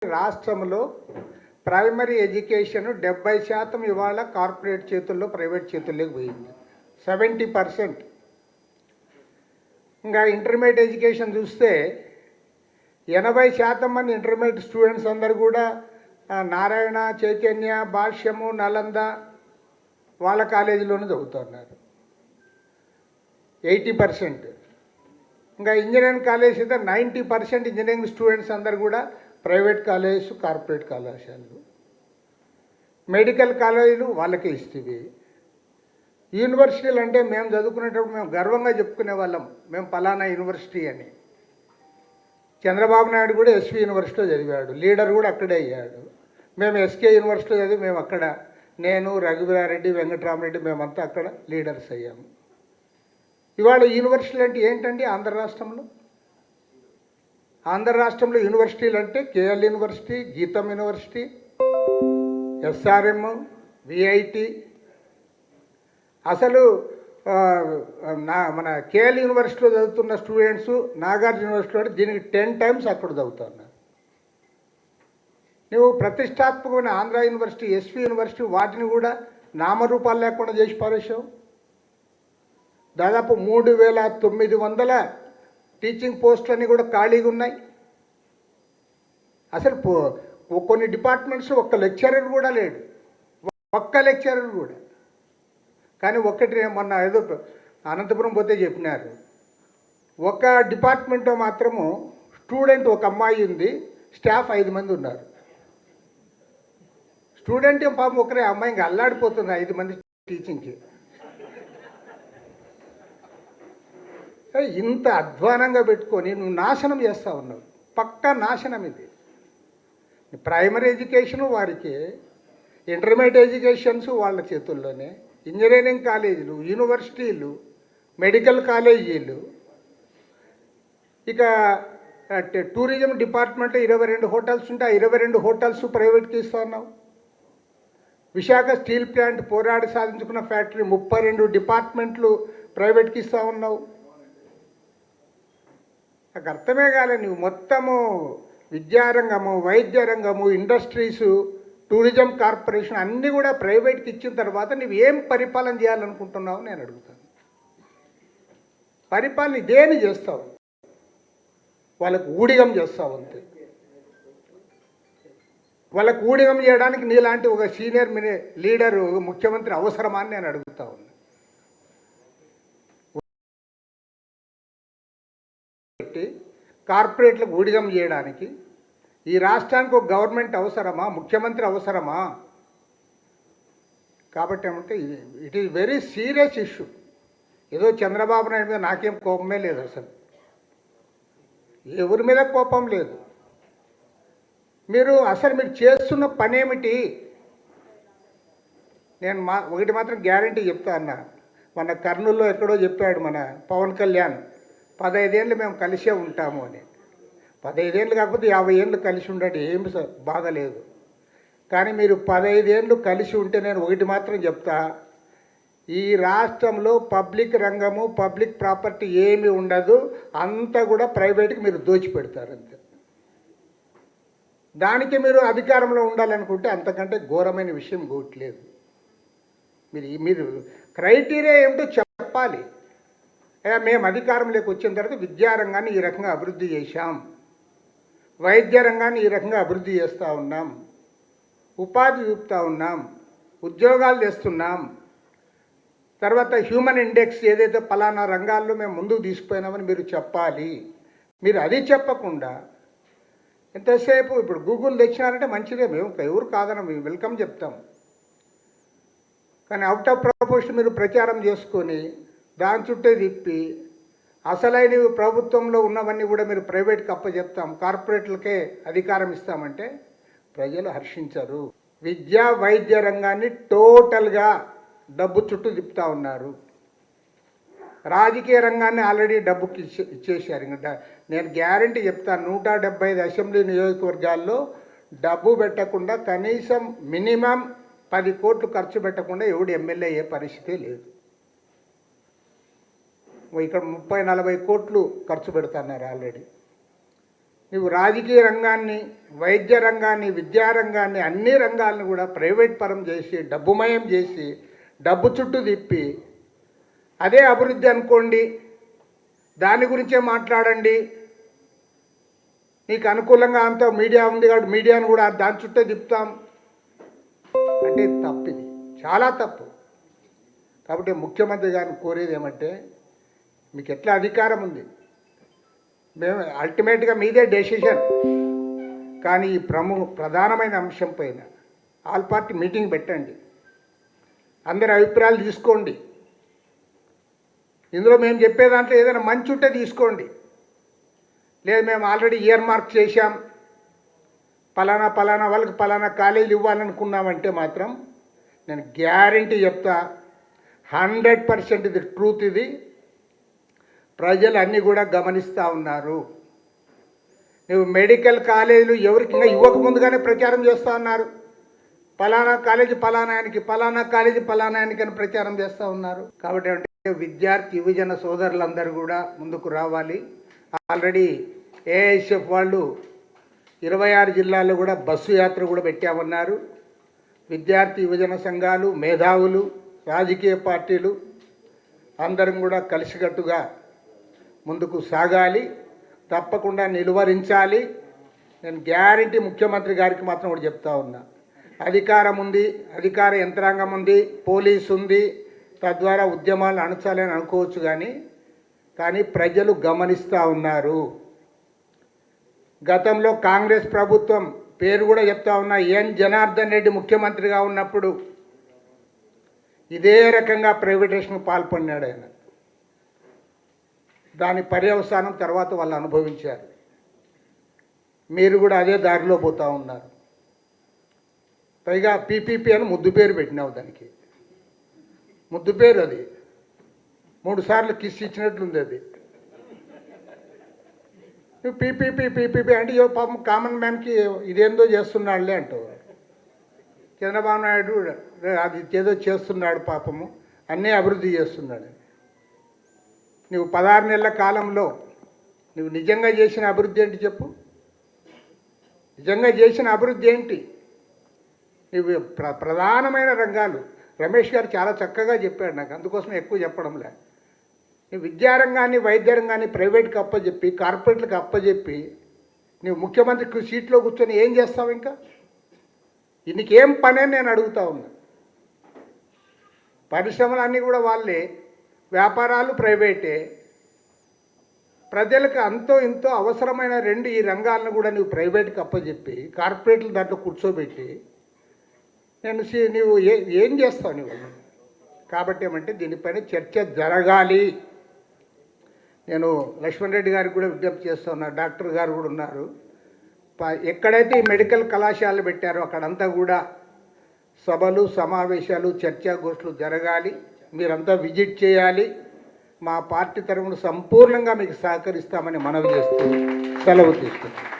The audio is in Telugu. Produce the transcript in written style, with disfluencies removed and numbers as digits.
రాష్ట్రంలో ప్రైమరీ ఎడ్యుకేషన్ 70% ఇవాళ కార్పొరేట్ చేతుల్లో ప్రైవేట్ చేతుల్లోకి పోయింది. 70%. ఇంకా ఇంటర్మీడియట్ ఎడ్యుకేషన్ చూస్తే 80% మంది ఇంటర్మీడియట్ స్టూడెంట్స్ అందరూ కూడా నారాయణ, చైతన్య, భాష్యము, నలంద వాళ్ళ కాలేజీలోనే చదువుతున్నారు. 80%. ఇంకా ఇంజనీరింగ్ కాలేజ్ అయితే 90% ఇంజనీరింగ్ స్టూడెంట్స్ అందరు కూడా ప్రైవేట్ కాలేజెస్, కార్పొరేట్ కళాశాలలు. మెడికల్ కాలేజీలు వాళ్ళకే ఇస్తుంది. యూనివర్సిటీలు అంటే మేము చదువుకునేటప్పుడు మేము గర్వంగా చెప్పుకునే వాళ్ళం, మేము పలానా యూనివర్సిటీ అని. చంద్రబాబు నాయుడు కూడా ఎస్వి యూనివర్సిటీలో చదివాడు, లీడర్ కూడా అక్కడే అయ్యాడు. మేము ఎస్కే యూనివర్సిటీలో చదివి మేము అక్కడ, నేను, రఘువీరారెడ్డి, వెంకటరామరెడ్డి మేమంతా అక్కడ లీడర్స్ అయ్యాము. ఇవాళ యూనివర్సిటీలు అంటే ఏంటండి ఆంధ్ర రాష్ట్రంలో? ఆంధ్ర రాష్ట్రంలో యూనివర్సిటీలు అంటే కేఎల్ యూనివర్సిటీ, గీతం యూనివర్సిటీ, ఎస్ఆర్ఎం, విఐటి. అసలు మన కేఎల్ యూనివర్సిటీలో చదువుతున్న స్టూడెంట్స్ నాగార్జున యూనివర్సిటీలో దీనికి 10 times అక్కడ చదువుతున్నారు. నువ్వు ప్రతిష్టాత్మకమైన ఆంధ్ర యూనివర్సిటీ, ఎస్వి యూనివర్సిటీ వాటిని కూడా నామరూపాలు లేకుండా చేసి పారేశావు. దాదాపు 3900 టీచింగ్ పోస్టులన్నీ కూడా ఖాళీగా ఉన్నాయి. అసలు కొన్ని డిపార్ట్మెంట్స్ ఒక్క లెక్చరర్ కూడా లేడు, ఒక్క లెక్చరర్ కూడా. కానీ ఒక్కటి మొన్న ఏదో అనంతపురం పోతే చెప్పినారు, ఒక డిపార్ట్మెంట్లో మాత్రము స్టూడెంట్ ఒక అమ్మాయి ఉంది, స్టాఫ్ 5 మంది ఉన్నారు. స్టూడెంట్ పాపం ఒకరే, అమ్మాయి ఇంకా అల్లాడిపోతుంది 5 మంది టీచింగ్కి. ఇంత అధ్వానంగా పెట్టుకొని నువ్వు నాశనం చేస్తూ ఉన్నావు. పక్కా నాశనం ఇది. ప్రైమరీ ఎడ్యుకేషను వారికి, ఇంటర్మీడియట్ ఎడ్యుకేషన్స్ వాళ్ళ చేతుల్లోనే, ఇంజనీరింగ్ కాలేజీలు, యూనివర్సిటీలు, మెడికల్ కాలేజీలు. ఇక టూరిజం డిపార్ట్మెంట్లో 22 హోటల్స్ ఉంటే ఆ 22 హోటల్స్ ప్రైవేట్కి ఇస్తూ ఉన్నావు. విశాఖ స్టీల్ ప్లాంట్ పోరాడి సాధించుకున్న ఫ్యాక్టరీ 32 డిపార్ట్మెంట్లు ప్రైవేట్కి ఇస్తూ ఉన్నావు. నాకు అర్థమే కాలే. నువ్వు మొత్తము విద్యారంగము, వైద్య రంగము, ఇండస్ట్రీసు, టూరిజం కార్పొరేషన్ అన్నీ కూడా ప్రైవేట్కి ఇచ్చిన తర్వాత నువ్వు ఏం పరిపాలన చేయాలనుకుంటున్నావు నేను అడుగుతాను. పరిపాలన ఇదేని చేస్తావు, వాళ్ళకు ఊడిగం చేస్తావు అంతే. వాళ్ళకు ఊడిగం చేయడానికి నీలాంటి ఒక సీనియర్ లీడరు, ముఖ్యమంత్రి అవసరమా అని నేను అడుగుతా ఉన్నా. కార్పొరేట్లకు ఊడిగం చేయడానికి ఈ రాష్ట్రానికి ఒక గవర్నమెంట్ అవసరమా, ముఖ్యమంత్రి అవసరమా? కాబట్టి ఏమంటే it is very serious issue. ఏదో చంద్రబాబు నాయుడు మీద నాకేం కోపమే లేదు, అసలు ఎవరి మీద కోపం లేదు. మీరు చేస్తున్న పని ఏమిటి? నేను ఒకటి మాత్రం గ్యారంటీ చెప్తా అన్న. మన కర్నూలులో ఎక్కడో చెప్పాడు మన పవన్ కళ్యాణ్, 15 ఏళ్ళు మేము కలిసే ఉంటాము అని. 15 ఏళ్ళు కాకపోతే 50 ఏళ్ళు కలిసి ఉండడం ఏమి బాగలేదు. కానీ మీరు 15 ఏళ్ళు కలిసి ఉంటే నేను ఒకటి మాత్రం చెప్తా, ఈ రాష్ట్రంలో పబ్లిక్ రంగము, పబ్లిక్ ప్రాపర్టీ ఏమీ ఉండదు, అంతా కూడా ప్రైవేట్కి మీరు దోచిపెడతారు అంతే. దానికి మీరు అధికారంలో ఉండాలనుకుంటే అంతకంటే ఘోరమైన విషయం ఇంకోట్లేదు. మీరు క్రైటీరియా ఏమిటో చెప్పాలి. మేము అధికారంలోకి వచ్చిన తర్వాత విద్యారంగాన్ని ఈ రకంగా అభివృద్ధి చేశాం, వైద్య రంగాన్ని ఈ రకంగా అభివృద్ధి చేస్తూ ఉన్నాం, ఉపాధి చూపుతూ ఉన్నాం, ఉద్యోగాలు తెస్తున్నాం, తర్వాత హ్యూమన్ ఇండెక్స్ ఏదైతే పలానా రంగాల్లో మేము ముందుకు తీసుకుపోయినామని మీరు చెప్పాలి. మీరు అది చెప్పకుండా ఎంతసేపు ఇప్పుడు గూగుల్ తెచ్చినారంటే మంచిదే, మేము ఎవరు కాదనం, మేము వెల్కమ్ చెప్తాం. కానీ అవుట్ ఆఫ్ ప్రపోర్షన్ మీరు ప్రచారం చేసుకొని దాని చుట్టే తిప్పి అసలైనవి ప్రభుత్వంలో ఉన్నవన్నీ కూడా మీరు ప్రైవేట్కి అప్పచెప్తాం, కార్పొరేట్లకే అధికారం ఇస్తామంటే ప్రజలు హర్షించరు. విద్యా వైద్య రంగాన్ని టోటల్గా డబ్బు చుట్టూ తిప్పుతూ ఉన్నారు. రాజకీయ రంగాన్ని ఆల్రెడీ డబ్బుకి ఇచ్చేసారు. ఇంకా నేను గ్యారంటీ చెప్తాను, 175 అసెంబ్లీ నియోజకవర్గాల్లో డబ్బు పెట్టకుండా, కనీసం మినిమం 10 కోట్లు ఖర్చు పెట్టకుండా ఎవడు ఎమ్మెల్యే అయ్యే పరిస్థితి లేదు. ఇక్కడ 30-40 కోట్లు ఖర్చు పెడుతున్నారు ఆల్రెడీ. నువ్వు రాజకీయ రంగాన్ని, వైద్య రంగాన్ని, విద్యారంగాన్ని, అన్ని రంగాలను కూడా ప్రైవేట్ పరం చేసి, డబ్బుమయం చేసి, డబ్బు చుట్టూ తిప్పి అదే అభివృద్ధి అనుకోండి, దాని గురించే మాట్లాడండి, నీకు అనుకూలంగా అంతా మీడియా ఉంది కాబట్టి మీడియాను కూడా దాని చుట్టే తిప్పుతాం అంటే తప్పు, ఇది చాలా తప్పు. కాబట్టి ముఖ్యమంత్రి గారిని కోరేది ఏమంటే, మీకు ఎట్లా అధికారం ఉంది, మేము అల్టిమేట్గా మీదే డెసిషన్, కానీ ఈ ప్రధానమైన అంశం పైన ఆల్ పార్టీ మీటింగ్ పెట్టండి, అందరి అభిప్రాయాలు తీసుకోండి. ఇందులో మేము చెప్పే దాంట్లో ఏదైనా మంచి ఉంటే తీసుకోండి, లేదు మేము ఆల్రెడీ ఇయర్ మార్క్ చేశాం, పలానా వాళ్ళకి పలానా కాలేజీలు ఇవ్వాలనుకున్నామంటే మాత్రం నేను గ్యారంటీ చెప్తా, 100% ఇది ట్రూత్. ఇది ప్రజలు అన్నీ కూడా గమనిస్తూ ఉన్నారు. నువ్వు మెడికల్ కాలేజీలు ఎవరికి ఇంకా ఇవ్వకముందుగానే ప్రచారం చేస్తూ ఉన్నారు, పలానా కాలేజీ పలానాయానికి, పలానా కాలేజీ పలానాయానికి అని ప్రచారం చేస్తూ ఉన్నారు. కాబట్టి అంటే విద్యార్థి యువజన సోదరులందరూ కూడా ముందుకు రావాలి. ఆల్రెడీ ఏఐఎస్ఎఫ్ వాళ్ళు 26 జిల్లాల్లో కూడా బస్సు యాత్ర కూడా పెట్టామన్నారు. విద్యార్థి యువజన సంఘాలు, మేధావులు, రాజకీయ పార్టీలు అందరం కూడా కలిసికట్టుగా ముందుకు సాగాలి, తప్పకుండా నిలువరించాలి. నేను గ్యారంటీ ముఖ్యమంత్రి గారికి మాత్రం కూడా చెప్తా ఉన్నా, అధికారం ఉంది, అధికార యంత్రాంగం ఉంది, పోలీసు ఉంది, తద్వారా ఉద్యమాలను అణచాలని అనుకోవచ్చు, కానీ ప్రజలు గమనిస్తూ ఉన్నారు. గతంలో కాంగ్రెస్ ప్రభుత్వం పేరు కూడా చెప్తా ఉన్నా, ఎన్ జనార్దన్ రెడ్డి ముఖ్యమంత్రిగా ఉన్నప్పుడు ఇదే రకంగా ప్రైవేటేషన్కు పాల్పడినాడు ఆయన. దాని పర్యవసానం తర్వాత వాళ్ళు అనుభవించారు. మీరు కూడా అదే దారిలో పోతూ ఉన్నారు. పైగా పీపీపీ అని ముద్దు పేరు పెట్టినావు, దానికి ముద్దు పేరు, అది 3 సార్లు కిస్ ఇచ్చినట్లుంది. అది నువ్వు పీపీపీ అంటే పాపం కామన్ మ్యాన్కి ఇదేందో చేస్తున్నాడులే అంటావు. చంద్రబాబు నాయుడు అది ఏదో చేస్తున్నాడు పాపము, అన్నీ అభివృద్ధి చేస్తున్నాడు. నువ్వు 16 నెలల కాలంలో నువ్వు నిజంగా చేసిన అభివృద్ధి ఏంటి చెప్పు, నిజంగా చేసిన అభివృద్ధి ఏంటి? నువ్వు ప్రధానమైన రంగాలు రమేష్ గారు చాలా చక్కగా చెప్పాడు, నాకు అందుకోసం ఎక్కువ చెప్పడంలే. నువ్వు విద్యారంగాన్ని, వైద్య రంగాన్ని ప్రైవేట్కి అప్పచెప్పి, కార్పొరేట్లకు అప్పచెప్పి నువ్వు ముఖ్యమంత్రికి సీట్లో కూర్చొని ఏం చేస్తావు? ఇంకా నీకేం పని అని నేను అడుగుతా ఉన్నా. పరిశ్రమలు అన్నీ కూడా వాళ్ళే, వ్యాపారాలు ప్రైవేటే. ప్రజలకు అంతో ఇంతో అవసరమైన ఈ రంగాలను కూడా నువ్వు ప్రైవేట్కి అప్పచెప్పి, కార్పొరేట్లు దాంట్లో కూర్చోబెట్టి నువ్వు ఏం చేస్తావు నువ్వు? కాబట్టి ఏమంటే దీనిపైన చర్చ జరగాలి. నేను లక్ష్మణ్ రెడ్డి గారికి కూడా విజ్ఞప్తి చేస్తూ ఉన్నారు, డాక్టర్ గారు కూడా ఉన్నారు. ఎక్కడైతే ఈ మెడికల్ కళాశాలలు పెట్టారో అక్కడంతా కూడా సభలు, సమావేశాలు, చర్చాగోష్ఠులు జరగాలి. మీరంతా విజిట్ చేయాలి. మా పార్టీ తరఫున సంపూర్ణంగా మీకు సహకరిస్తామని మనవి చేస్తూ సెలవు తీసుకుంటాం.